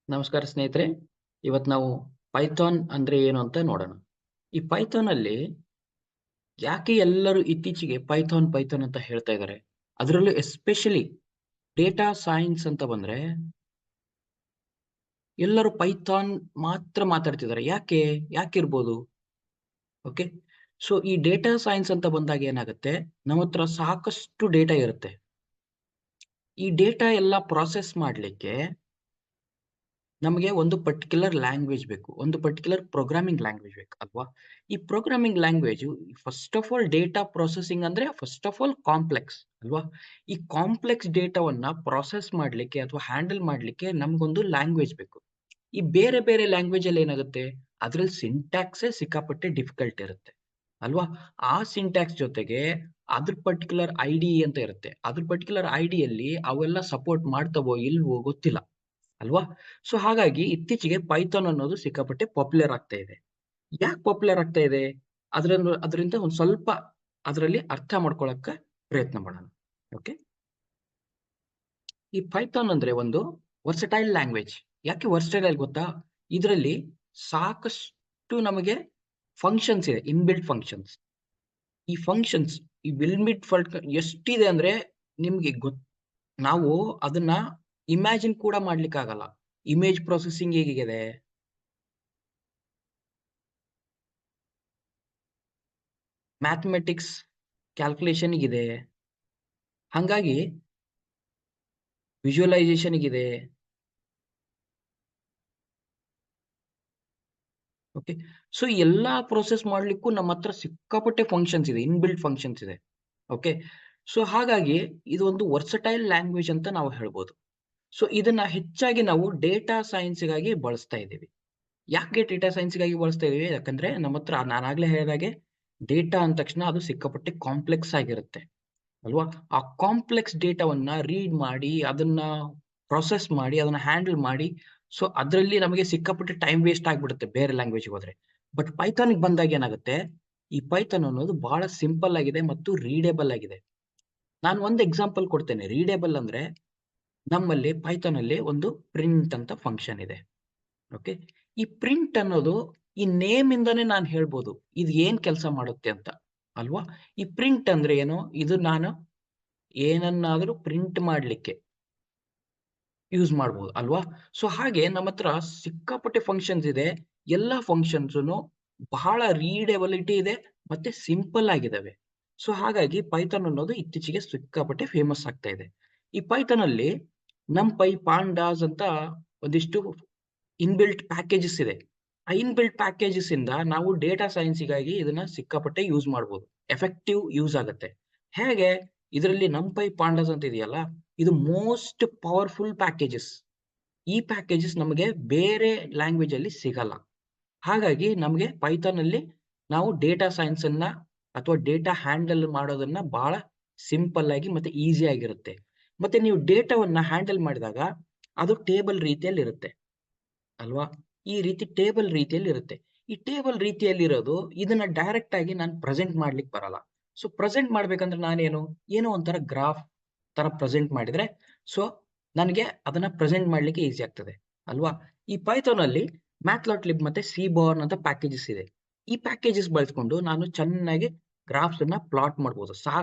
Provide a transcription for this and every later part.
ನಮಸ್ಕಾರ ಸ್ನೇಹಿತರೆ. ಇವತ್ತು ನಾವು ಪೈಥಾನ್ ಅಂದ್ರೆ ಏನು ಅಂತ ನೋಡೋಣ. ಈ ಪೈಥಾನ್ ಅಲ್ಲಿ ಯಾಕೆ ಎಲ್ಲರೂ ಇತ್ತೀಚೆಗೆ ಪೈಥಾನ್ ಪೈಥಾನ್ ಅಂತ ಹೇಳ್ತಾ ಇದ್ದಾರೆ? ಅದರಲ್ಲೂ ಎಸ್ಪೆಷಲಿ ಡೇಟಾ ಸೈನ್ಸ್ ಅಂತ ಬಂದ್ರೆ ಎಲ್ಲರೂ ಪೈಥಾನ್ ಮಾತ್ರ ಮಾತಾಡ್ತಿದ್ದಾರೆ. ಯಾಕೆ? ಯಾಕಿರ್ಬೋದು? ಓಕೆ. ಸೊ ಈ ಡೇಟಾ ಸೈನ್ಸ್ ಅಂತ ಬಂದಾಗ ಏನಾಗುತ್ತೆ? ನಮ್ಮ ಹತ್ರ ಸಾಕಷ್ಟು ಡೇಟಾ ಇರುತ್ತೆ. ಈ ಡೇಟಾ ಎಲ್ಲ ಪ್ರಾಸೆಸ್ ಮಾಡ್ಲಿಕ್ಕೆ ನಮಗೆ ಒಂದು ಪರ್ಟಿಕ್ಯುಲರ್ ಲ್ಯಾಂಗ್ವೇಜ್ ಬೇಕು. ಒಂದು ಪರ್ಟಿಕ್ಯುಲರ್ ಪ್ರೋಗ್ರಾಮಿಂಗ್ ಲ್ಯಾಂಗ್ವೇಜ್ ಬೇಕು ಅಲ್ವಾ? ಈ programming language first of all data processing ಅಂದ್ರೆ ಫಸ್ಟ್ ಆಫ್ ಆಲ್ ಕಾಂಪ್ಲೆಕ್ಸ್ ಅಲ್ವಾ? ಈ ಕಾಂಪ್ಲೆಕ್ಸ್ ಡೇಟಾವನ್ನ ಪ್ರಾಸೆಸ್ ಮಾಡ್ಲಿಕ್ಕೆ ಅಥವಾ ಹ್ಯಾಂಡಲ್ ಮಾಡ್ಲಿಕ್ಕೆ ನಮ್ಗೊಂದು ಲ್ಯಾಂಗ್ವೇಜ್ ಬೇಕು. ಈ ಬೇರೆ ಬೇರೆ ಲ್ಯಾಂಗ್ವೇಜ್ ಅಲ್ಲಿ ಏನಾಗುತ್ತೆ? ಅದ್ರಲ್ಲಿ ಸಿಂಟ್ಯಾಕ್ಸೇ ಸಿಕ್ಕಾಪಟ್ಟೆ ಡಿಫಿಕಲ್ಟ್ ಇರುತ್ತೆ ಅಲ್ವಾ? ಆ ಸಿಂಟ್ಯಾಕ್ಸ್ ಜೊತೆಗೆ ಅದ್ರ ಪರ್ಟಿಕ್ಯುಲರ್ ಐಡಿ ಅಂತ ಇರುತ್ತೆ. ಅದ್ರ ಪರ್ಟಿಕ್ಯುಲರ್ ಐಡಿಯಲ್ಲಿ ಅವೆಲ್ಲ ಸಪೋರ್ಟ್ ಮಾಡ್ತವೋ ಇಲ್ವೋ ಗೊತ್ತಿಲ್ಲ. ಅಲ್ವಾ? ಸೊ ಹಾಗಾಗಿ ಇತ್ತೀಚೆಗೆ ಪೈಥಾನ್ ಅನ್ನೋದು ಸಿಕ್ಕಾಪಟ್ಟೆ ಪಾಪ್ಯುಲರ್ ಆಗ್ತಾ ಇದೆ. ಯಾಕೆ ಪಾಪ್ಯುಲರ್ ಆಗ್ತಾ ಇದೆ? ಅದರಿಂದ ಒಂದು ಸ್ವಲ್ಪ ಅದರಲ್ಲಿ ಅರ್ಥ ಮಾಡ್ಕೊಳ್ಳೋಕೆ ಪ್ರಯತ್ನ ಮಾಡೋಣ. ಓಕೆ. ಈ ಪೈಥಾನ್ ಅಂದ್ರೆ ಒಂದು ವರ್ಸಟೈಲ್ ಲ್ಯಾಂಗ್ವೇಜ್. ಯಾಕೆ ವರ್ಸಟೈಲ್ ಗೊತ್ತಾ? ಇದರಲ್ಲಿ ಸಾಕಷ್ಟು ನಮಗೆ ಫಂಕ್ಷನ್ಸ್ ಇದೆ. Inbuilt functions. ಈ ಫಂಕ್ಷನ್ಸ್ ಈ ಇನ್‌ಬಿಲ್ಟ್ ಎಷ್ಟಿದೆ ಅಂದ್ರೆ ನಿಮ್ಗೆ ನಾವು ಅದನ್ನ ಇಮ್ಯಾಜಿನ್ ಕೂಡ ಮಾಡ್ಲಿಕ್ಕಾಗಲ್ಲ. ಇಮೇಜ್ ಪ್ರೊಸೆಸಿಂಗ್ ಹೇಗಿದೆ? ಮ್ಯಾಥಮೆಟಿಕ್ಸ್ ಕ್ಯಾಲ್ಕುಲೇಷನ್‌ಗಿದೆ. ಹಂಗಾಗಿ ವಿಜುವಲೈಜೇಷನ್‌ಗಿದೆ. ಓಕೆ. ಸೊ ಎಲ್ಲಾ ಪ್ರೋಸೆಸ್ ಮಾಡ್ಲಿಕ್ಕೂ ನಮ್ಮ ಹತ್ರ ಸಿಕ್ಕಾಪಟ್ಟೆ ಫಂಕ್ಷನ್ಸ್ ಇದೆ. ಇನ್‌ಬಿಲ್ಟ್ ಫಂಕ್ಷನ್ಸ್ ಇದೆ. ಓಕೆ. ಸೊ ಹಾಗಾಗಿ ಇದು ಒಂದು ವರ್ಸಟೈಲ್ ಲ್ಯಾಂಗ್ವೇಜ್ ಅಂತ ನಾವು ಹೇಳ್ಬೋದು. ಸೊ ಇದನ್ನ ಹೆಚ್ಚಾಗಿ ನಾವು ಡೇಟಾ ಸೈನ್ಸ್‌ಗಾಗಿ ಬಳಸ್ತಾ ಇದ್ದೀವಿ. ಯಾಕೆ ಡೇಟಾ ಸೈನ್ಸ್‌ಗಾಗಿ ಬಳಸ್ತಾ ಇದೀವಿ? ಯಾಕಂದ್ರೆ ನಮ್ಮ ಹತ್ರ ನಾನಾಗ್ಲೇ ಹೇಳಿದಾಗೆ ಡೇಟಾ ಅಂದ ತಕ್ಷಣ ಅದು ಸಿಕ್ಕಾಪಟ್ಟೆ ಕಾಂಪ್ಲೆಕ್ಸ್ ಆಗಿರುತ್ತೆ. ಅಲ್ವಾ? ಆ ಕಾಂಪ್ಲೆಕ್ಸ್ ಡೇಟಾವನ್ನ ರೀಡ್ ಮಾಡಿ, ಅದನ್ನ ಪ್ರೊಸೆಸ್ ಮಾಡಿ, ಅದನ್ನ ಹ್ಯಾಂಡಲ್ ಮಾಡಿ, ಸೊ ಅದ್ರಲ್ಲಿ ನಮಗೆ ಸಿಕ್ಕಾಪಟ್ಟೆ ಟೈಮ್ ವೇಸ್ಟ್ ಆಗ್ಬಿಡುತ್ತೆ ಬೇರೆ ಲ್ಯಾಂಗ್ವೇಜ್‌ಗೆ ಹೋದ್ರೆ. ಬಟ್ ಪೈಥಾನ್‌ಗೆ ಬಂದಾಗ ಏನಾಗುತ್ತೆ? ಈ ಪೈಥಾನ್ ಅನ್ನೋದು ಬಹಳ ಸಿಂಪಲ್ ಆಗಿದೆ ಮತ್ತು ರೀಡೇಬಲ್ ಆಗಿದೆ. ನಾನು ಒಂದು ಎಕ್ಸಾಂಪಲ್ ಕೊಡ್ತೇನೆ. ರೀಡೇಬಲ್ ಅಂದ್ರೆ ನಮ್ಮಲ್ಲಿ ಪೈಥಾನಲ್ಲಿ ಒಂದು ಪ್ರಿಂಟ್ ಅಂತ ಫಂಕ್ಷನ್ ಇದೆ. ಓಕೆ. ಈ ಪ್ರಿಂಟ್ ಅನ್ನೋದು ಈ ನೇಮ್ ಇಂದಾನೆ ನಾನು ಹೇಳ್ಬೋದು. ಇದು ಏನ್ ಕೆಲಸ ಮಾಡುತ್ತೆ ಅಂತ. ಅಲ್ವಾ? ಈ ಪ್ರಿಂಟ್ ಅಂದ್ರೆ ಏನು? ಇದು ನಾನು ಏನನ್ನಾದರೂ ಪ್ರಿಂಟ್ ಮಾಡ್ಲಿಕ್ಕೆ ಯೂಸ್ ಮಾಡ್ಬೋದು ಅಲ್ವಾ? ಸೊ ಹಾಗೆ ನಮ್ಮತ್ರ ಸಿಕ್ಕಾಪಟ್ಟೆ ಫಂಕ್ಷನ್ಸ್ ಇದೆ. ಎಲ್ಲಾ ಫಂಕ್ಷನ್ಸುನು ಬಹಳ ರೀಡಬಿಲಿಟಿ ಇದೆ ಮತ್ತೆ ಸಿಂಪಲ್ ಆಗಿದಾವೆ. ಸೊ ಹಾಗಾಗಿ ಪೈಥಾನ್ ಅನ್ನೋದು ಇತ್ತೀಚೆಗೆ ಸಿಕ್ಕಾಪಟ್ಟೆ ಫೇಮಸ್ ಆಗ್ತಾ ಇದೆ. ಈ ಪೈಥಾನ್ ಅಲ್ಲಿ ನಂಪೈ, ಪಾಂಡಾಸ್ ಅಂತ ಒಂದಿಷ್ಟು ಇನ್‌ಬಿಲ್ಟ್ ಪ್ಯಾಕೇಜಸ್ ಇದೆ. ಆ ಇನ್‌ಬಿಲ್ಟ್ ಪ್ಯಾಕೇಜಸ್ ಇಂದ ನಾವು ಡೇಟಾ ಸೈನ್ಸ್‌ಗಾಗಿ ಇದನ್ನ ಸಿಕ್ಕಾಪಟ್ಟೆ ಯೂಸ್ ಮಾಡ್ಬೋದು. ಎಫೆಕ್ಟಿವ್ ಯೂಸ್ ಆಗುತ್ತೆ. ಹೇಗೆ? ಇದರಲ್ಲಿ ನಂಪೈ, ಪಾಂಡಾಸ್ ಅಂತ ಇದೆಯಲ್ಲ, ಇದು ಮೋಸ್ಟ್ ಪವರ್‌ಫುಲ್ ಪ್ಯಾಕೇಜಸ್. ಈ ಪ್ಯಾಕೇಜಸ್ ನಮಗೆ ಬೇರೆ ಲ್ಯಾಂಗ್ವೇಜ್ ಅಲ್ಲಿ ಸಿಗಲ್ಲ. ಹಾಗಾಗಿ ನಮಗೆ ಪೈಥಾನ್ ಅಲ್ಲಿ ನಾವು ಡೇಟಾ ಸೈನ್ಸ್ ಅನ್ನ ಅಥವಾ ಡೇಟಾ ಹ್ಯಾಂಡಲ್ ಮಾಡೋದನ್ನ ಬಹಳ ಸಿಂಪಲ್ ಆಗಿ ಮತ್ತೆ ಈಸಿ ಆಗಿರುತ್ತೆ. ಮತ್ತೆ ನೀವು ಡೇಟಾವನ್ನ ಹ್ಯಾಂಡಲ್ ಮಾಡಿದಾಗ ಅದು ಟೇಬಲ್ ರೀತಿಯಲ್ಲಿರುತ್ತೆ. ಅಲ್ವಾ? ಈ ರೀತಿ ಟೇಬಲ್ ರೀತಿಯಲ್ಲಿರುತ್ತೆ. ಈ ಟೇಬಲ್ ರೀತಿಯಲ್ಲಿರೋದು ಇದನ್ನ ಡೈರೆಕ್ಟ್ ಆಗಿ ನಾನು ಪ್ರೆಜೆಂಟ್ ಮಾಡ್ಲಿಕ್ಕೆ ಬರಲ್ಲ. ಸೊ ಪ್ರೆಜೆಂಟ್ ಮಾಡ್ಬೇಕಂದ್ರೆ ನಾನೇನು? ಏನೋ ಒಂಥರ ಗ್ರಾಫ್ ತರ ಪ್ರೆಜೆಂಟ್ ಮಾಡಿದ್ರೆ ಸೊ ನನಗೆ ಅದನ್ನ ಪ್ರೆಜೆಂಟ್ ಮಾಡ್ಲಿಕ್ಕೆ ಈಸಿ ಆಗ್ತದೆ. ಅಲ್ವಾ? ಈ ಪೈಥಾನ್ ಅಲ್ಲಿ ಮ್ಯಾಟ್‌ಲಾಟ್ಲಿಬ್ ಮತ್ತೆ ಸೀಬಾರ್ನ್ ಅಂತ ಪ್ಯಾಕೇಜಸ್ ಇದೆ. ಈ ಪ್ಯಾಕೇಜಸ್ ಬಳಸ್ಕೊಂಡು ನಾನು ಚೆನ್ನಾಗಿ ಗ್ರಾಫ್ಸ್ ಅನ್ನ ಪ್ಲಾಟ್ ಮಾಡ್ಬೋದು.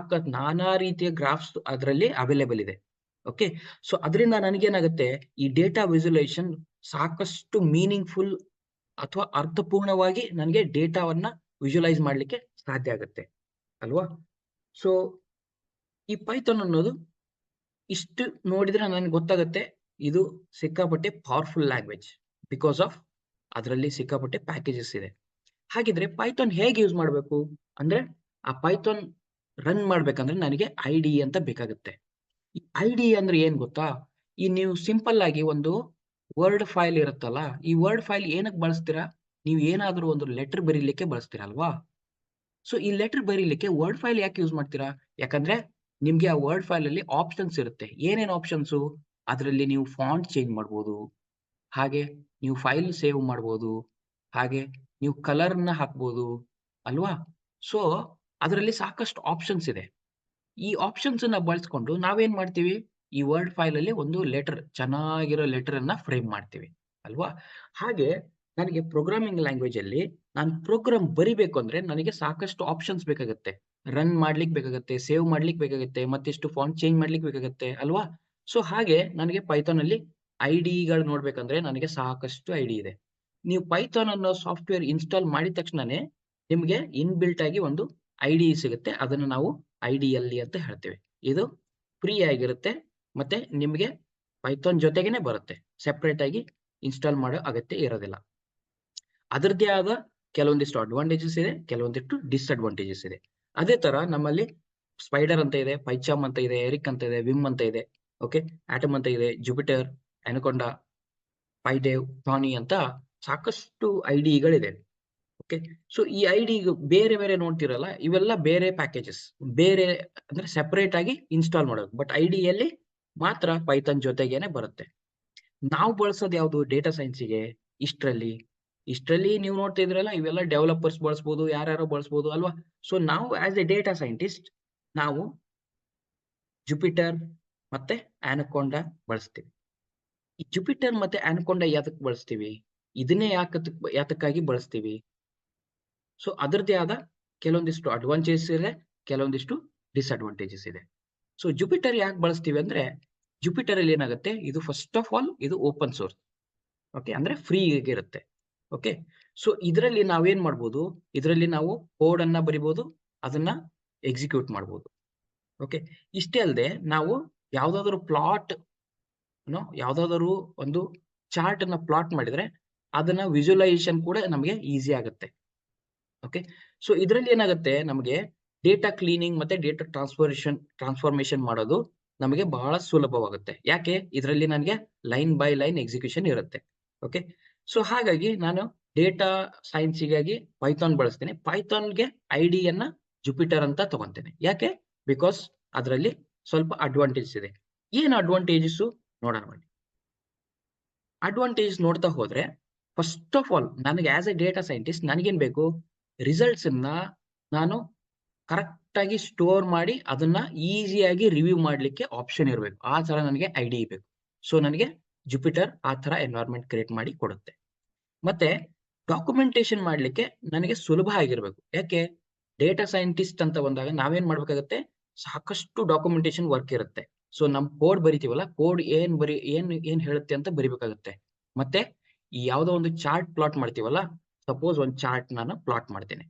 ನಾನಾ ರೀತಿಯ ಗ್ರಾಫ್ಸ್ ಅದರಲ್ಲಿ ಅವೈಲಬಲ್ ಇದೆ. ಓಕೆ. ಸೊ ಅದರಿಂದ ನನಗೇನಾಗುತ್ತೆ? ಈ ಡೇಟಾ ವಿಸುವಲೈಜೇಷನ್ ಸಾಕಷ್ಟು ಮೀನಿಂಗ್‌ಫುಲ್ ಅಥವಾ ಅರ್ಥಪೂರ್ಣವಾಗಿ ನನಗೆ ಡೇಟಾವನ್ನ ವಿಜುವಲೈಸ್ ಮಾಡ್ಲಿಕ್ಕೆ ಸಾಧ್ಯ ಆಗುತ್ತೆ. ಅಲ್ವಾ? ಸೊ ಈ ಪೈಥಾನ್ ಅನ್ನೋದು ಇಷ್ಟು ನೋಡಿದ್ರೆ ನನಗೆ ಗೊತ್ತಾಗುತ್ತೆ. ಇದು ಸಿಕ್ಕಾಪಟ್ಟೆ ಪವರ್‌ಫುಲ್ ಲ್ಯಾಂಗ್ವೇಜ್. ಬಿಕಾಸ್ ಆಫ್ ಅದರಲ್ಲಿ ಸಿಕ್ಕಾಪಟ್ಟೆ ಪ್ಯಾಕೇಜಸ್ ಇದೆ. ಹಾಗಿದ್ರೆ ಪೈಥಾನ್ ಹೇಗೆ ಯೂಸ್ ಮಾಡ್ಬೇಕು? ಅಂದ್ರೆ ಆ ಪೈಥಾನ್ ರನ್ ಮಾಡ್ಬೇಕಂದ್ರೆ ನನಗೆ ಐಡಿಇ ಅಂತ ಬೇಕಾಗುತ್ತೆ. ಈ ಐಡಿಇ ಅಂದ್ರೆ ಏನ್ ಗೊತ್ತಾ? ಈ ನೀವು ಸಿಂಪಲ್ ಆಗಿ ಒಂದು ವರ್ಡ್ ಫೈಲ್ ಇರುತ್ತಲ್ಲ, ಈ ವರ್ಡ್ ಫೈಲ್ ಏನಕ್ಕೆ ಬಳಸ್ತೀರಾ? ನೀವು ಏನಾದರೂ ಒಂದು ಲೆಟರ್ ಬರೀಲಿಕ್ಕೆ ಬಳಸ್ತೀರಾ ಅಲ್ವಾ? ಸೊ ಈ ಲೆಟರ್ ಬರೀಲಿಕ್ಕೆ ವರ್ಡ್ ಫೈಲ್ ಯಾಕೆ ಯೂಸ್ ಮಾಡ್ತೀರಾ? ಯಾಕಂದ್ರೆ ನಿಮ್ಗೆ ಆ ವರ್ಡ್ ಫೈಲಲ್ಲಿ ಆಪ್ಷನ್ಸ್ ಇರುತ್ತೆ. ಏನೇನ್ ಆಪ್ಷನ್ಸು? ಅದರಲ್ಲಿ ನೀವು ಫಾಂಟ್ ಚೇಂಜ್ ಮಾಡ್ಬೋದು. ಹಾಗೆ ನೀವು ಫೈಲ್ ಸೇವ್ ಮಾಡ್ಬೋದು. ಹಾಗೆ ನೀವು ಕಲರ್‌ನ ಹಾಕ್ಬೋದು. ಅಲ್ವಾ? ಸೊ ಅದರಲ್ಲಿ ಸಾಕಷ್ಟು ಆಪ್ಷನ್ಸ್ ಇದೆ. ಈ ಆಪ್ಷನ್ಸ್ ಅನ್ನ ಬಳಸ್ಕೊಂಡು ನಾವೇನ್ ಮಾಡ್ತೀವಿ? ಈ ವರ್ಡ್ ಫೈಲಲ್ಲಿ ಒಂದು ಲೆಟರ್ ಚೆನ್ನಾಗಿರೋ ಲೆಟರ್ ಅನ್ನ ಫ್ರೇಮ್ ಮಾಡ್ತೀವಿ. ಅಲ್ವಾ? ಹಾಗೆ ನನಗೆ ಪ್ರೋಗ್ರಾಮಿಂಗ್ ಲ್ಯಾಂಗ್ವೇಜ್ ಅಲ್ಲಿ ನಾನು ಪ್ರೋಗ್ರಾಮ್ ಬರಿಬೇಕು ಅಂದ್ರೆ ನನಗೆ ಸಾಕಷ್ಟು ಆಪ್ಷನ್ಸ್ ಬೇಕಾಗುತ್ತೆ. ರನ್ ಮಾಡ್ಲಿಕ್ಕೆ ಬೇಕಾಗುತ್ತೆ, ಸೇವ್ ಮಾಡ್ಲಿಕ್ಕೆ ಬೇಕಾಗುತ್ತೆ, ಮತ್ತಿಷ್ಟು ಫಾಂಟ್ ಚೇಂಜ್ ಮಾಡ್ಲಿಕ್ಕೆ ಬೇಕಾಗುತ್ತೆ ಅಲ್ವಾ? ಸೊ ಹಾಗೆ ನನಗೆ ಪೈಥಾನ್ ಅಲ್ಲಿ ಐಡಿಇಗಳು ನೋಡ್ಬೇಕಂದ್ರೆ ನನಗೆ ಸಾಕಷ್ಟು ಐಡಿ ಇದೆ. ನೀವು ಪೈಥಾನ್ ಅನ್ನೋ ಸಾಫ್ಟ್‌ವೇರ್ ಇನ್‌ಸ್ಟಾಲ್ ಮಾಡಿದ ತಕ್ಷಣನೇ ನಿಮ್ಗೆ ಇನ್‌ಬಿಲ್ಟ್ ಆಗಿ ಒಂದು ಐಡಿಇ ಸಿಗುತ್ತೆ. ಅದನ್ನ ನಾವು ಐಡಿಎಲ್‌ಇ ಅಂತ ಹೇಳ್ತೇವೆ. ಇದು ಫ್ರೀ ಆಗಿರುತ್ತೆ. ಮತ್ತೆ ನಿಮ್ಗೆ ಪೈಥಾನ್ ಜೊತೆಗೇನೆ ಬರುತ್ತೆ. ಸೆಪರೇಟ್ ಆಗಿ ಇನ್‌ಸ್ಟಾಲ್ ಮಾಡೋ ಅಗತ್ಯ ಇರೋದಿಲ್ಲ. ಅದರದ್ದೇ ಆದ ಕೆಲವೊಂದಿಷ್ಟು ಅಡ್ವಾಂಟೇಜಸ್ ಇದೆ, ಕೆಲವೊಂದಿಷ್ಟು ಡಿಸ್ಅಡ್ವಾಂಟೇಜಸ್ ಇದೆ. ಅದೇ ತರ ನಮ್ಮಲ್ಲಿ ಸ್ಪೈಡರ್ ಅಂತ ಇದೆ, ಪೈಚಾಮ್ ಅಂತ ಇದೆ, ಎರಿಕ್ ಅಂತ ಇದೆ, ವಿಮ್ ಅಂತ ಇದೆ. ಓಕೆ. ಆಟಮ್ ಅಂತ ಇದೆ, ಜುಪಿಟರ್, ಅನಕೊಂಡಾ, ಪೈಡೇವ್, ಟಾನಿ ಅಂತ ಸಾಕಷ್ಟು ಐಡಿಇಗಳಿದೆ. ಓಕೆ. ಸೊ ಈ ಐಡಿ ಬೇರೆ ಬೇರೆ ನೋಡ್ತಿರಲ್ಲ, ಇವೆಲ್ಲ ಬೇರೆ ಪ್ಯಾಕೇಜಸ್. ಬೇರೆ ಅಂದ್ರೆ ಸೆಪರೇಟ್ ಆಗಿ ಇನ್‌ಸ್ಟಾಲ್ ಮಾಡೋದು. ಬಟ್ ಐಡಿಯಲ್ಲಿ ಮಾತ್ರ ಪೈಥಾನ್ ಜೊತೆಗೇನೆ ಬರುತ್ತೆ. ನಾವು ಬಳಸೋದು ಯಾವುದು ಡೇಟಾ ಸೈನ್ಸಿಗೆ ಇಷ್ಟ್ರಲ್ಲಿ. ಇಷ್ಟ್ರಲ್ಲಿ ನೀವು ನೋಡ್ತಾ ಇದ್ರಲ್ಲ ಇವೆಲ್ಲ ಡೆವಲಪರ್ಸ್ ಬಳಸ್ಬೋದು, ಯಾರ್ಯಾರೋ ಬಳಸ್ಬೋದು ಅಲ್ವಾ? ಸೊ ನಾವು ಆಸ್ ಎ ಡೇಟಾ ಸೈಂಟಿಸ್ಟ್ ನಾವು ಜುಪಿಟರ್ ಮತ್ತೆ ಆನಕೊಂಡಾ ಬಳಸ್ತೀವಿ. ಈ ಜುಪಿಟರ್ ಮತ್ತೆ ಆನಕೊಂಡಾ ಯಾತಕ್ ಬಳಸ್ತೀವಿ? ಇದನ್ನೇ ಯಾತಕ್ಕಾಗಿ ಬಳಸ್ತೀವಿ? ಸೊ ಅದರದ್ದೇ ಆದ ಕೆಲವೊಂದಿಷ್ಟು ಅಡ್ವಾಂಟೇಜಸ್ ಇದೆ, ಕೆಲವೊಂದಿಷ್ಟು ಡಿಸ್ಅಡ್ವಾಂಟೇಜಸ್ ಇದೆ. ಸೊ ಜುಪಿಟರ್ ಯಾಕೆ ಬಳಸ್ತೀವಿ ಅಂದ್ರೆ, ಜುಪಿಟರ್ ಅಲ್ಲಿ ಏನಾಗುತ್ತೆ, ಇದು ಫಸ್ಟ್ ಆಫ್ ಆಲ್ ಇದು ಓಪನ್ ಸೋರ್ಸ್. ಓಕೆ. ಅಂದ್ರೆ ಫ್ರೀ ಆಗಿರುತ್ತೆ. ಓಕೆ. ಸೊ ಇದರಲ್ಲಿ ನಾವೇನ್ ಮಾಡ್ಬೋದು, ಇದರಲ್ಲಿ ನಾವು ಕೋಡ್ ಅನ್ನ ಬರಿಬೋದು, ಅದನ್ನ ಎಕ್ಸಿಕ್ಯೂಟ್ ಮಾಡ್ಬೋದು. ಓಕೆ. ಇಷ್ಟೇ ಅಲ್ಲದೆ ನಾವು ಯಾವ್ದಾದ್ರು ಪ್ಲಾಟ್ ಯಾವ್ದಾದ್ರು ಒಂದು ಚಾರ್ಟ್ ಅನ್ನ ಪ್ಲಾಟ್ ಮಾಡಿದ್ರೆ ಅದನ್ನ ವಿಜುವಲೈಸೇಷನ್ ಕೂಡ ನಮಗೆ ಈಸಿ ಆಗುತ್ತೆ. ಓಕೆ. ಸೊ ಇದರಲ್ಲಿ ಏನಾಗುತ್ತೆ ನಮಗೆ ಡೇಟಾ ಕ್ಲೀನಿಂಗ್ ಮತ್ತೆ ಡೇಟಾ ಟ್ರಾನ್ಸ್ಫಾರ್ಮೇಶನ್ ಮಾಡೋದು ನಮಗೆ ಬಹಳ ಸುಲಭವಾಗುತ್ತೆ. ಯಾಕೆ? ಇದರಲ್ಲಿ ನನಗೆ ಲೈನ್ ಬೈ ಲೈನ್ ಎಕ್ಸಿಕ್ಯೂಷನ್ ಇರುತ್ತೆ. ಓಕೆ. ಸೊ ಹಾಗಾಗಿ ನಾನು ಡೇಟಾ ಸೈನ್ಸ್‌ಗಾಗಿ ಪೈಥಾನ್ ಬಳಸ್ತೀನಿ. ಪೈಥಾನ್‌ಗೆ ಐಡಿಯನ್ನ ಜುಪಿಟರ್ ಅಂತ ತಗೊಂತೇನೆ. ಯಾಕೆ? ಬಿಕಾಸ್ ಅದರಲ್ಲಿ ಸ್ವಲ್ಪ ಅಡ್ವಾಂಟೇಜಸ್ ಇದೆ. ಏನು ಅಡ್ವಾಂಟೇಜಸ್ ನೋಡೋಣ ಬನ್ನಿ. ಅಡ್ವಾಂಟೇಜ್ ನೋಡ್ತಾ ಹೋದ್ರೆ ಫಸ್ಟ್ ಆಫ್ ಆಲ್ ನನಗೆ ಆಸ್ ಎ ಡೇಟಾ ಸೈಂಟಿಸ್ಟ್ ನನಗೇನ್ ಬೇಕು? ರಿಸಲ್ಟ್ಸ್ ಅನ್ನ ನಾನು ಕರೆಕ್ಟ್ ಆಗಿ ಸ್ಟೋರ್ ಮಾಡಿ ಅದನ್ನ ಈಸಿಯಾಗಿ ರಿವ್ಯೂ ಮಾಡ್ಲಿಕ್ಕೆ ಆಪ್ಷನ್ ಇರಬೇಕು. ಆ ತರ ನನಗೆ ಐಡಿಇ ಬೇಕು. ಸೊ ನನಗೆ ಜುಪಿಟರ್ ಆ ತರ ಎನ್ವೈರನ್ಮೆಂಟ್ ಕ್ರಿಯೇಟ್ ಮಾಡಿ ಕೊಡುತ್ತೆ. ಮತ್ತೆ ಡಾಕ್ಯುಮೆಂಟೇಶನ್ ಮಾಡ್ಲಿಕ್ಕೆ ನನಗೆ ಸುಲಭ ಆಗಿರ್ಬೇಕು. ಯಾಕೆ? ಡೇಟಾ ಸೈಂಟಿಸ್ಟ್ ಅಂತ ಬಂದಾಗ ನಾವೇನ್ ಮಾಡ್ಬೇಕಾಗತ್ತೆ? ಸಾಕಷ್ಟು ಡಾಕ್ಯುಮೆಂಟೇಶನ್ ವರ್ಕ್ ಇರುತ್ತೆ. ಸೊ ನಮ್ ಕೋಡ್ ಬರಿತೀವಲ್ಲ, ಕೋಡ್ ಏನ್ ಹೇಳುತ್ತೆ ಅಂತ ಬರಿಬೇಕಾಗುತ್ತೆ. ಮತ್ತೆ ಈ ಯಾವ್ದೋ ಒಂದು ಚಾರ್ಟ್ ಪ್ಲಾಟ್ ಮಾಡ್ತೀವಲ್ಲ, ಸಪೋಸ್ ಒಂದು ಚಾರ್ಟ್ ನಾನು ಪ್ಲಾಟ್ ಮಾಡ್ತೇನೆ.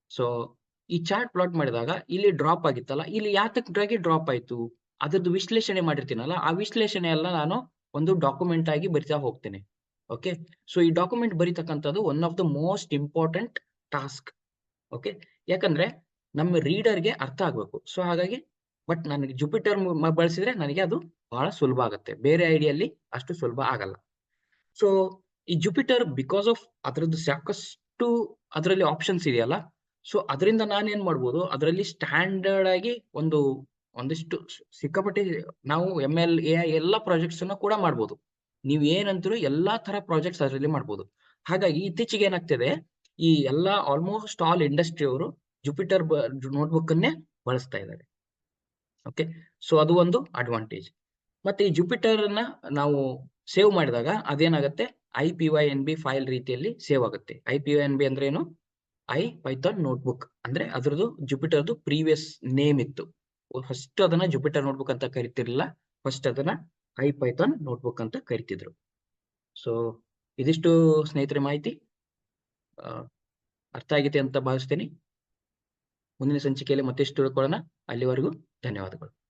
ಸೊ ಈ ಚಾರ್ಟ್ ಪ್ಲಾಟ್ ಮಾಡಿದಾಗ ಇಲ್ಲಿ ಡ್ರಾಪ್ ಆಗಿತ್ತಲ್ಲ, ಇಲ್ಲಿ ಯಾತಕ್ಕಾಗಿ ಡ್ರಾಪ್ ಆಯ್ತು? ಅದ್ರದ್ದು ವಿಶ್ಲೇಷಣೆ ಮಾಡಿರ್ತೀನಲ್ಲ, ಆ ವಿಶ್ಲೇಷಣೆ ಎಲ್ಲ ನಾನು ಒಂದು ಡಾಕ್ಯುಮೆಂಟ್ ಆಗಿ ಬರಿತಾ ಹೋಗ್ತೇನೆ. ಓಕೆ. ಸೊ ಈ ಡಾಕ್ಯುಮೆಂಟ್ ಬರಿತಕ್ಕಂಥದ್ದು one of the most important task. Okay. ಯಾಕಂದ್ರೆ ನಮ್ಮ ರೀಡರ್‌ಗೆ ಅರ್ಥ ಆಗ್ಬೇಕು. ಸೊ ಹಾಗಾಗಿ ಬಟ್ ನನಗೆ ಜುಪಿಟರ್ ಬಳಸಿದ್ರೆ ನನಗೆ ಅದು ಬಹಳ ಸುಲಭ ಆಗುತ್ತೆ. ಬೇರೆ ಐಡಿಯಲ್ಲಿ ಅಷ್ಟು ಸುಲಭ ಆಗಲ್ಲ. ಸೊ ಈ ಜುಪಿಟರ್ ಬಿಕಾಸ್ ಆಫ್ ಅದ್ರದ್ದು ಸಾಕಷ್ಟು ಅದರಲ್ಲಿ ಆಪ್ಷನ್ಸ್ ಇದೆಯಲ್ಲ, ಸೊ ಅದರಿಂದ ನಾನೇನ್ ಮಾಡ್ಬೋದು, ಅದರಲ್ಲಿ ಸ್ಟ್ಯಾಂಡರ್ಡ್ ಆಗಿ ಒಂದಿಷ್ಟು ಸಿಕ್ಕಾಪಟ್ಟೆ ನಾವು ಎಂಎಲ್, ಎಐ ಎಲ್ಲಾ ಪ್ರಾಜೆಕ್ಟ್ಸ್ ಅನ್ನ ಕೂಡ ಮಾಡ್ಬೋದು. ನೀವ್ ಏನಂತೀರೋ ಎಲ್ಲಾ ತರ ಪ್ರಾಜೆಕ್ಟ್ಸ್ ಅದರಲ್ಲಿ ಮಾಡ್ಬೋದು. ಹಾಗಾಗಿ ಇತ್ತೀಚೆಗೆ ಏನಾಗ್ತಿದೆ, ಈ ಎಲ್ಲಾ ಆಲ್ಮೋಸ್ಟ್ ಆಲ್ ಇಂಡಸ್ಟ್ರಿ ಅವರು ಜುಪಿಟರ್ ನೋಟ್‌ಬುಕ್ ಅನ್ನೇ ಬಳಸ್ತಾ ಇದ್ದಾರೆ. ಓಕೆ. ಸೊ ಅದು ಒಂದು ಅಡ್ವಾಂಟೇಜ್. ಮತ್ತೆ ಈ ಜುಪಿಟರ್ ಅನ್ನ ನಾವು ಸೇವ್ ಮಾಡಿದಾಗ ಅದೇನಾಗುತ್ತೆ, ಐಪಿವೈಎನ್‌ಬಿ ಫೈಲ್ ರೀತಿಯಲ್ಲಿ ಸೇವ್ ಆಗುತ್ತೆ. ಐಪಿವೈಎನ್‌ಬಿ ಅಂದ್ರೆ ಏನು? ಪೈಥಾನ್ ನೋಟ್‌ಬುಕ್ ಅಂದ್ರೆ ಅದ್ರದ್ದು ಜುಪಿಟರ್‌ದು ಪ್ರೀವಿಯಸ್ ನೇಮ್ ಇತ್ತು. ಫಸ್ಟ್ ಅದನ್ನ ಜುಪಿಟರ್ ನೋಟ್‌ಬುಕ್ ಅಂತ ಕರಿತಿರ್ಲಿಲ್ಲ. ಫಸ್ಟ್ ಅದನ್ನ ಪೈಥಾನ್ ನೋಟ್‌ಬುಕ್ ಅಂತ ಕರಿತಿದ್ರು. ಸೊ ಇದಿಷ್ಟು ಸ್ನೇಹಿತರೆ ಮಾಹಿತಿ. ಅ ಅರ್ಥ ಆಗಿದೆ ಅಂತ ಭಾವಿಸ್ತೀನಿ. ಮುಂದಿನ ಸಂಚಿಕೆಯಲ್ಲಿ ಮತ್ತೆಷ್ಟು ತಿಳ್ಕೊಳ್ಳೋಣ. ಅಲ್ಲಿವರೆಗೂ ಧನ್ಯವಾದಗಳು.